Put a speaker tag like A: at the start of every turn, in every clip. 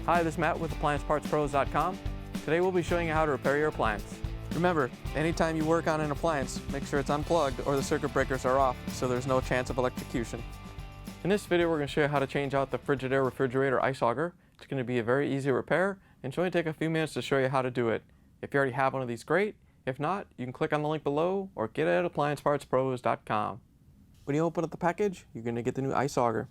A: Hi, this is Matt with AppliancePartsPros.com. Today we'll be showing you how to repair your appliance. Remember, anytime you work on an appliance, make sure it's unplugged or the circuit breakers are off so there's no chance of electrocution. In this video we're going to show you how to change out the Frigidaire Refrigerator Ice Auger. It's going to be a very easy repair and should only take a few minutes to show you how to do it. If you already have one of these, great. If not, you can click on the link below or get it at AppliancePartsPros.com. When you open up the package, you're going to get the new ice auger.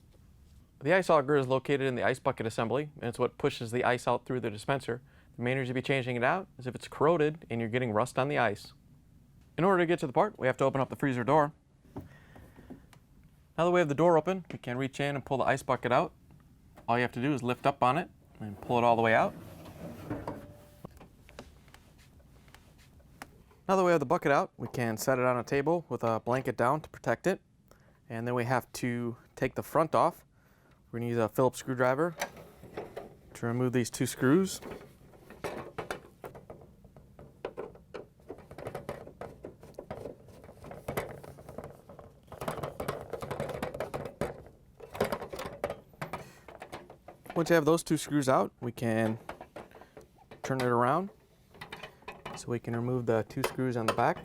A: The ice auger is located in the ice bucket assembly, and it's what pushes the ice out through the dispenser. The main reason you'll be changing it out is if it's corroded and you're getting rust on the ice. In order to get to the part, we have to open up the freezer door. Now that we have the door open, we can reach in and pull the ice bucket out. All you have to do is lift up on it and pull it all the way out. Now that we have the bucket out, we can set it on a table with a blanket down to protect it. And then we have to take the front off. We're going to use a Phillips screwdriver to remove these two screws. Once you have those two screws out, we can turn it around so we can remove the two screws on the back.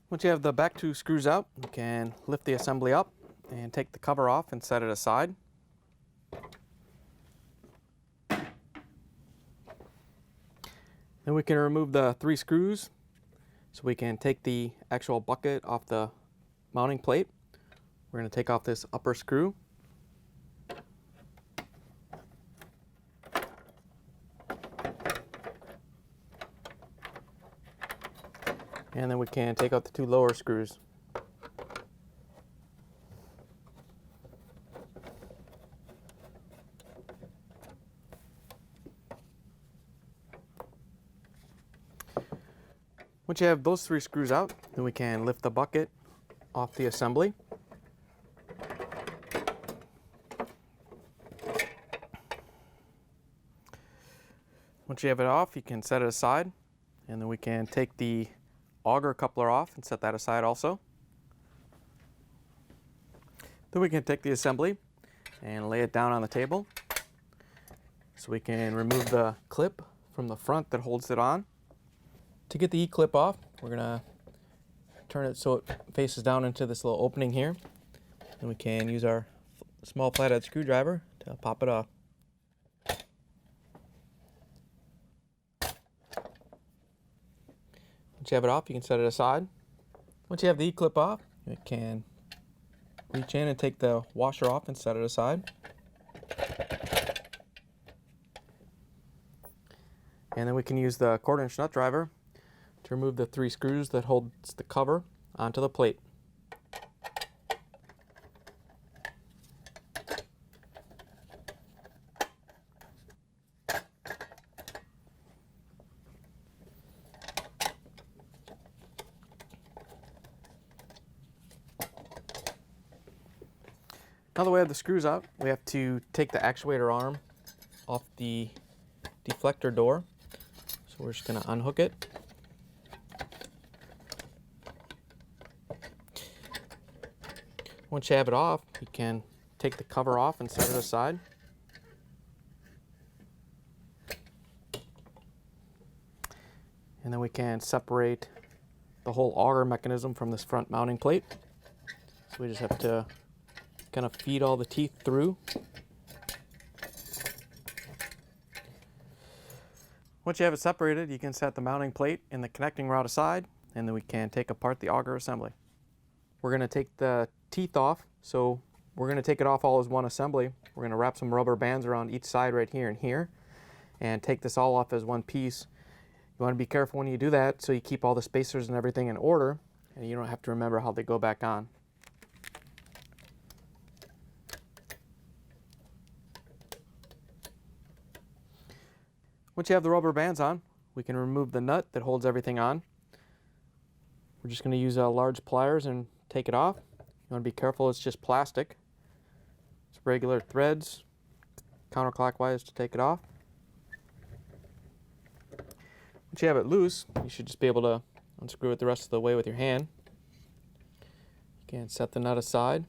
A: Once you have the back two screws out, you can lift the assembly up and take the cover off and set it aside. Then we can remove the three screws so we can take the actual bucket off the mounting plate. We're going to take off this upper screw. And then we can take out the two lower screws. Once you have those three screws out, then we can lift the bucket off the assembly. Once you have it off, you can set it aside, and then we can take the auger coupler off and set that aside also. Then we can take the assembly and lay it down on the table so we can remove the clip from the front that holds it on. To get the E-clip off, we're going to turn it so it faces down into this little opening here, and we can use our small flathead screwdriver to pop it off. Once you have it off, you can set it aside. Once you have the E-clip off, you can reach in and take the washer off and set it aside. And then we can use the 1/4-inch nut driver to remove the three screws that holds the cover onto the plate. Now that we have the screws out, we have to take the actuator arm off the deflector door. So we're just going to unhook it. Once you have it off, you can take the cover off and set it aside. And then we can separate the whole auger mechanism from this front mounting plate. So we just have to kind of feed all the teeth through. Once you have it separated, you can set the mounting plate and the connecting rod aside, and then we can take apart the auger assembly. We're going to take the teeth off, so we're going to take it off all as one assembly. We're going to wrap some rubber bands around each side right here and here, and take this all off as one piece. You want to be careful when you do that so you keep all the spacers and everything in order, and you don't have to remember how they go back on. Once you have the rubber bands on, we can remove the nut that holds everything on. We're just going to use large pliers and take it off. You want to be careful, it's just plastic. It's regular threads, counterclockwise to take it off. Once you have it loose, you should just be able to unscrew it the rest of the way with your hand. You can set the nut aside.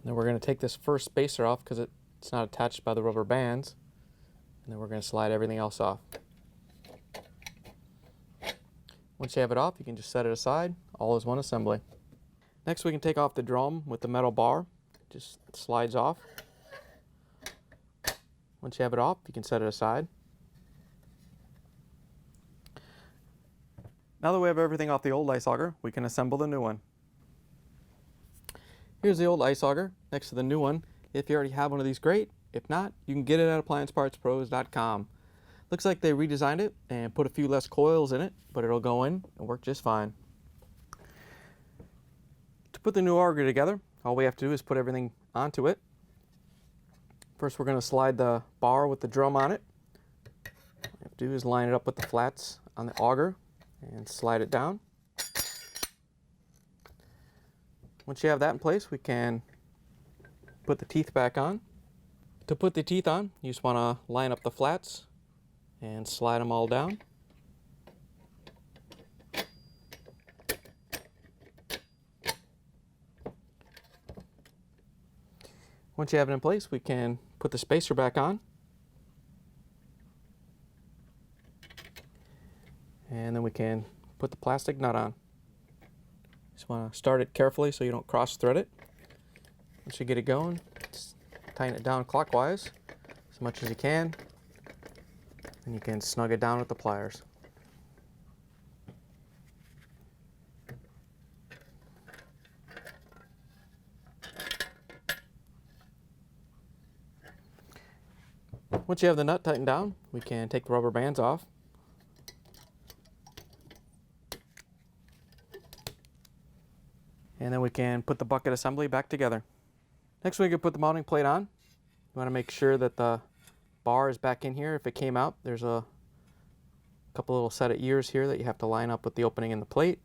A: Then we're going to take this first spacer off because it's not attached by the rubber bands. And then we're going to slide everything else off. Once you have it off, you can just set it aside. All is one assembly. Next, we can take off the drum with the metal bar. Just slides off. Once you have it off, you can set it aside. Now that we have everything off the old ice auger, we can assemble the new one. Here's the old ice auger next to the new one. If you already have one of these, great. If not, you can get it at appliancepartspros.com. Looks like they redesigned it and put a few less coils in it, but it'll go in and work just fine. To put the new auger together, all we have to do is put everything onto it. First, we're going to slide the bar with the drum on it. All we have to do is line it up with the flats on the auger and slide it down. Once you have that in place, we can put the teeth back on. To put the teeth on, you just want to line up the flats and slide them all down. Once you have it in place, we can put the spacer back on. And then we can put the plastic nut on. Just want to start it carefully so you don't cross thread it. Once you get it going, just tighten it down clockwise as much as you can. And you can snug it down with the pliers. Once you have the nut tightened down, we can take the rubber bands off. And then we can put the bucket assembly back together. Next, we can put the mounting plate on. You want to make sure that the bar is back in here. If it came out, there's a couple little set of ears here that you have to line up with the opening in the plate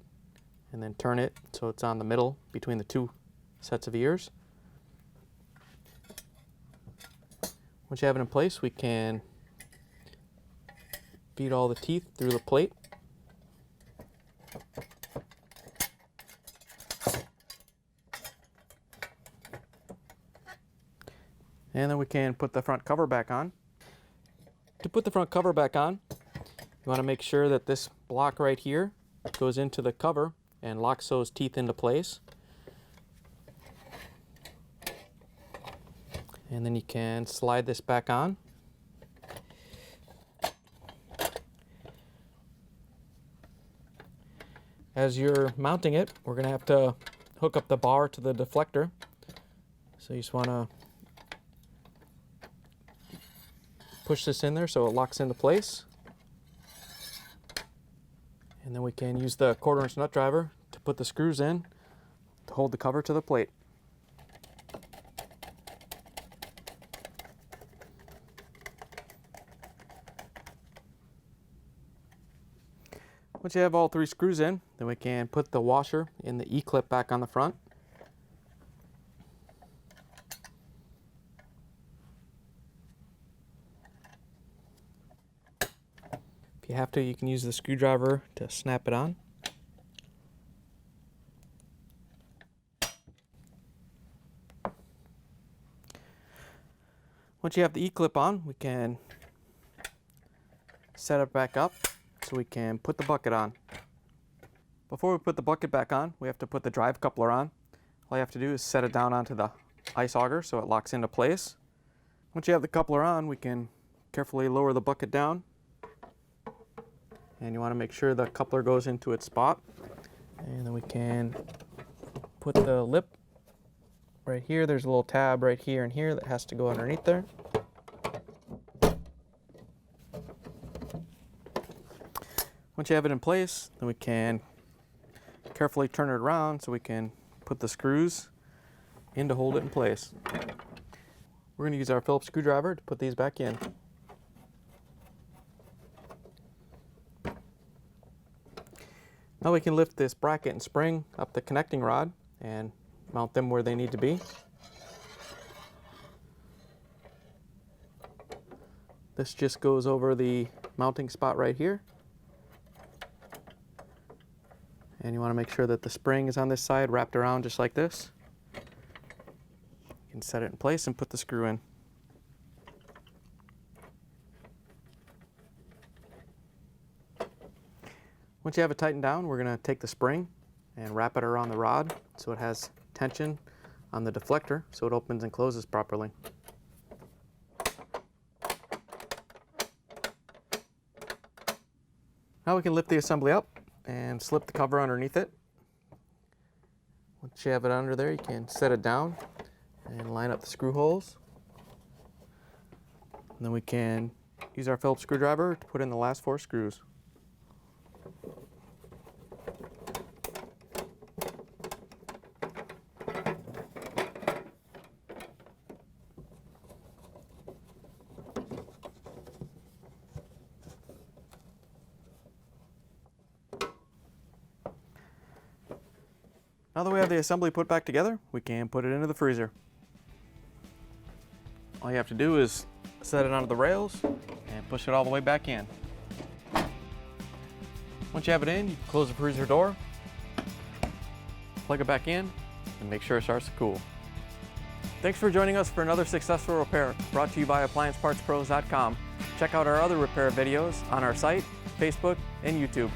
A: and then turn it so it's on the middle between the two sets of ears. Once you have it in place, we can feed all the teeth through the plate. And then we can put the front cover back on. To put the front cover back on, you want to make sure that this block right here goes into the cover and locks those teeth into place. And then you can slide this back on. As you're mounting it, we're going to have to hook up the bar to the deflector. So you just want to push this in there so it locks into place. And then we can use the 1/4 inch nut driver to put the screws in to hold the cover to the plate. Once you have all 3 screws in, then we can put the washer in the E-clip back on the front. If you have to, you can use the screwdriver to snap it on. Once you have the E-clip on, we can set it back up so we can put the bucket on. Before we put the bucket back on, we have to put the drive coupler on. All you have to do is set it down onto the ice auger so it locks into place. Once you have the coupler on, we can carefully lower the bucket down. And you want to make sure the coupler goes into its spot. And then we can put the lip right here. There's a little tab right here and here that has to go underneath there. Once you have it in place, then we can carefully turn it around so we can put the screws in to hold it in place. We're going to use our Phillips screwdriver to put these back in. Now we can lift this bracket and spring up the connecting rod and mount them where they need to be. This just goes over the mounting spot right here. And you want to make sure that the spring is on this side, wrapped around just like this. You can set it in place and put the screw in. Once you have it tightened down, we're going to take the spring and wrap it around the rod so it has tension on the deflector so it opens and closes properly. Now we can lift the assembly up and slip the cover underneath it. Once you have it under there, you can set it down and line up the screw holes. And then we can use our Phillips screwdriver to put in the last 4 screws. Now that we have the assembly put back together, we can put it into the freezer. All you have to do is set it onto the rails and push it all the way back in. Once you have it in, you can close the freezer door, plug it back in, and make sure it starts to cool. Thanks for joining us for another successful repair brought to you by AppliancePartsPros.com. Check out our other repair videos on our site, Facebook, and YouTube.